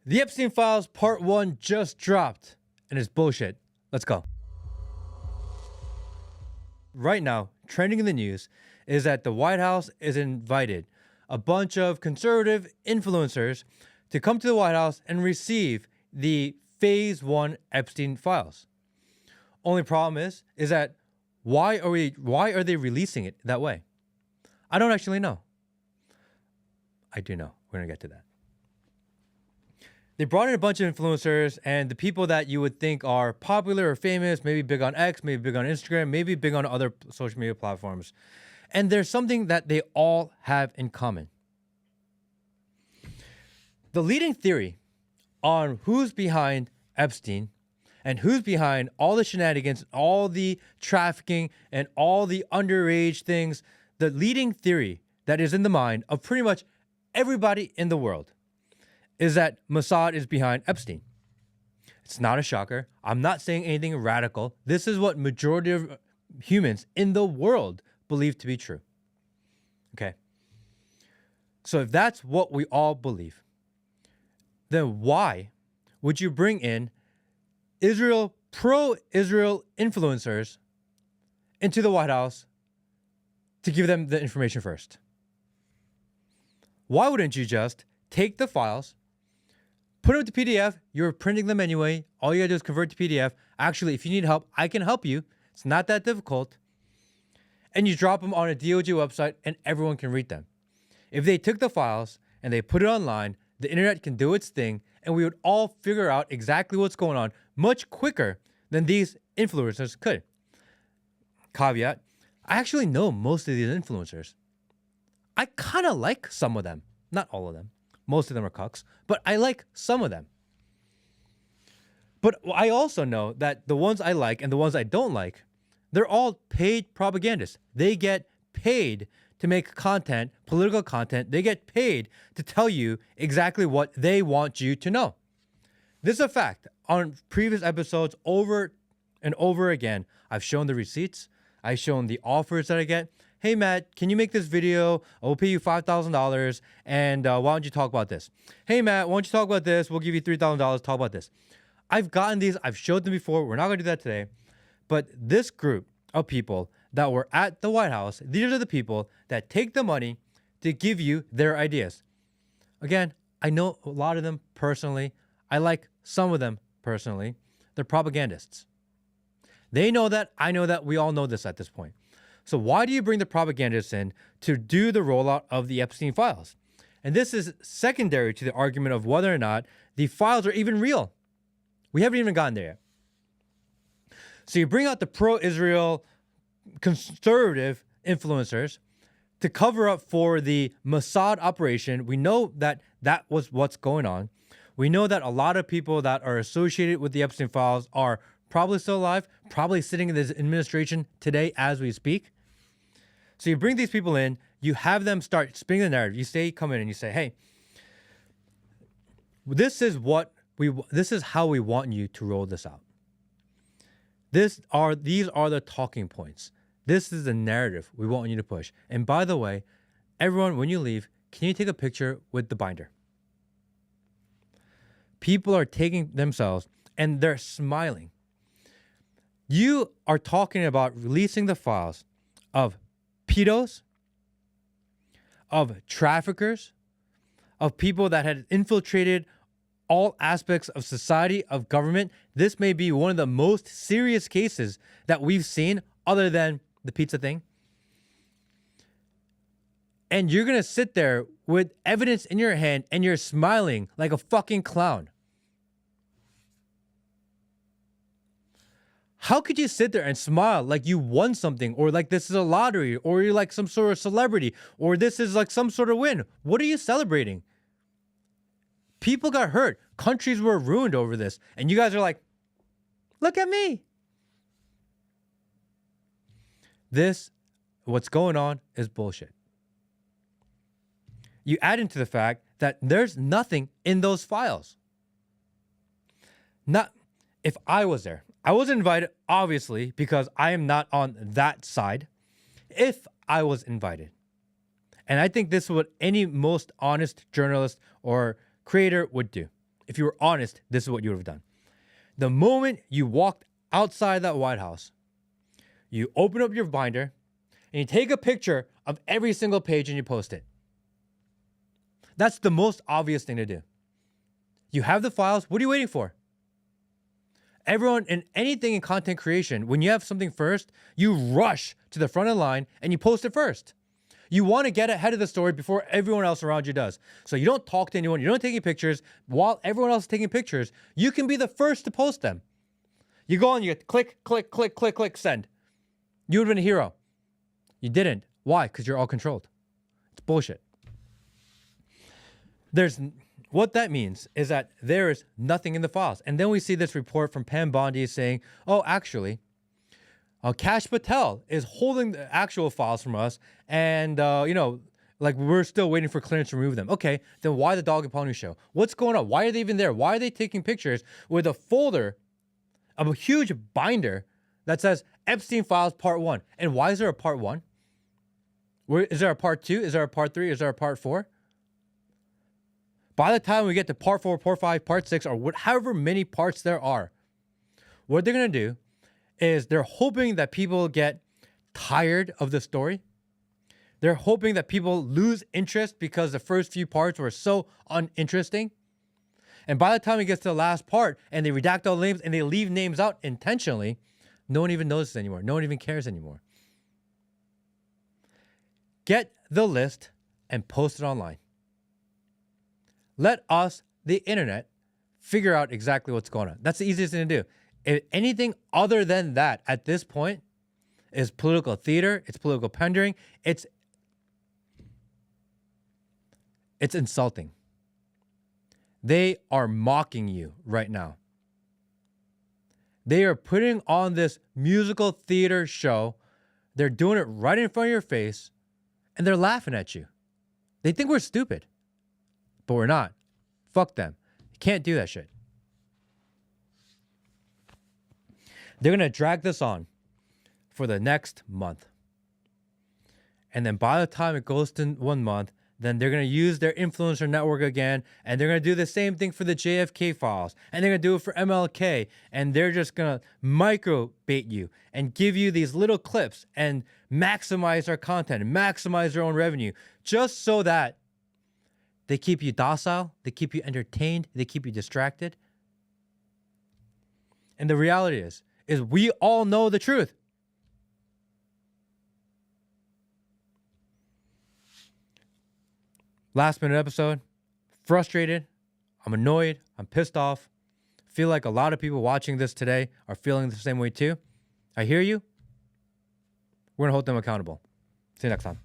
The Epstein Files Part 1 just dropped, and it's bullshit. Let's go. Right now, trending in the news is that the White House is invited a bunch of conservative influencers to come to the White House and receive the Phase 1 Epstein Files. Only problem is that why are they releasing it that way? I don't actually know. I do know. We're going to get to that. They brought in a bunch of influencers, and the people that you would think are popular or famous, maybe big on X, maybe big on Instagram, maybe big on other social media platforms. And there's something that they all have in common. The leading theory on who's behind Epstein and who's behind all the shenanigans, all the trafficking, and all the underage things, the leading theory that is in the mind of pretty much everybody in the world is that Mossad is behind Epstein. It's not a shocker. I'm not saying anything radical. This is what majority of humans in the world believe to be true. Okay. So if that's what we all believe, then why would you bring in pro-Israel influencers into the White House to give them the information first? Why wouldn't you just take the files, put them to PDF? You're printing them anyway. All you gotta do is convert to PDF. Actually, if you need help, I can help you. It's not that difficult. And you drop them on a DOJ website and everyone can read them. If they took the files and they put it online, the internet can do its thing and we would all figure out exactly what's going on much quicker than these influencers could. Caveat, I actually know most of these influencers. I kind of like some of them. Not all of them. Most of them are cucks, but I like some of them. But I also know that the ones I like and the ones I don't like, they're all paid propagandists. They get paid to make content, political content. They get paid to tell you exactly what they want you to know. This is a fact. On previous episodes, over and over again, I've shown the receipts. I've shown the offers that I get. Hey, Matt, can you make this video? I will pay you $5,000, and why don't you talk about this? Hey, Matt, why don't you talk about this? We'll give you $3,000. Talk about this. I've gotten these. I've showed them before. We're not going to do that today. But this group of people that were at the White House, these are the people that take the money to give you their ideas. Again, I know a lot of them personally. I like some of them personally. They're propagandists. They know that. I know that. We all know this at this point. So why do you bring the propagandists in to do the rollout of the Epstein files? And this is secondary to the argument of whether or not the files are even real. We haven't even gotten there yet. So you bring out the pro-Israel conservative influencers to cover up for the Mossad operation. We know that that was what's going on. We know that a lot of people that are associated with the Epstein files are probably still alive, probably sitting in this administration today as we speak. So you bring these people in, you have them start spinning the narrative. You come in and you say, hey, this is how we want you to roll this out. These are the talking points. This is the narrative we want you to push. And by the way, everyone, when you leave, can you take a picture with the binder? People are taking themselves and they're smiling. You are talking about releasing the files of pedos, of traffickers, of people that had infiltrated all aspects of society, of government. This may be one of the most serious cases that we've seen other than the pizza thing. And you're going to sit there with evidence in your hand and you're smiling like a fucking clown. How could you sit there and smile like you won something, or like this is a lottery, or you're like some sort of celebrity, or this is like some sort of win? What are you celebrating? People got hurt. Countries were ruined over this. And you guys are like, look at me. What's going on is bullshit. You add into the fact that there's nothing in those files. If I was there, I wasn't invited, obviously, because I am not on that side. If I was invited, and I think this is what any most honest journalist or creator would do. if you were honest, this is what you would have done. The moment you walked outside that White House, you open up your binder and you take a picture of every single page and you post it. That's the most obvious thing to do. You have the files. What are you waiting for? Everyone in anything in content creation, when you have something first, you rush to the front of the line and you post it first. You want to get ahead of the story before everyone else around you does. So you don't talk to anyone. You don't take any pictures. While everyone else is taking pictures, you can be the first to post them. You go on, you click, click, click, click, click, send. You would have been a hero. You didn't. Why? Because you're all controlled. It's bullshit. What that means is that there is nothing in the files. And then we see this report from Pam Bondi saying, oh, actually, Kash Patel is holding the actual files from us. And, like we're still waiting for clearance to remove them. Okay, then why the Dog and Pony Show? What's going on? Why are they even there? Why are they taking pictures with a folder of a huge binder that says Epstein Files Part 1? And why is there a Part 1? Is there a Part 2? Is there a Part 3? Is there a Part 4? By the time we get to Part 4, Part 5, Part 6, or however many parts there are, what they're going to do is they're hoping that people get tired of the story. They're hoping that people lose interest because the first few parts were so uninteresting. And by the time it gets to the last part and they redact all the names and they leave names out intentionally, no one even notices anymore. No one even cares anymore. Get the list and post it online. Let us, the internet, figure out exactly what's going on. That's the easiest thing to do. If anything other than that at this point is political theater, it's political pandering, it's insulting. They are mocking you right now. They are putting on this musical theater show. They're doing it right in front of your face, and they're laughing at you. They think we're stupid. But we're not. Fuck them. You can't do that shit. They're going to drag this on for the next month. And then by the time it goes to 1 month, then they're going to use their influencer network again. And they're going to do the same thing for the JFK files. And they're going to do it for MLK. And they're just going to micro bait you and give you these little clips and maximize their content and maximize their own revenue just so that they keep you docile, they keep you entertained, they keep you distracted. And the reality is we all know the truth. Last minute episode, frustrated, I'm annoyed, I'm pissed off. Feel like a lot of people watching this today are feeling the same way too. I hear you. We're going to hold them accountable. See you next time.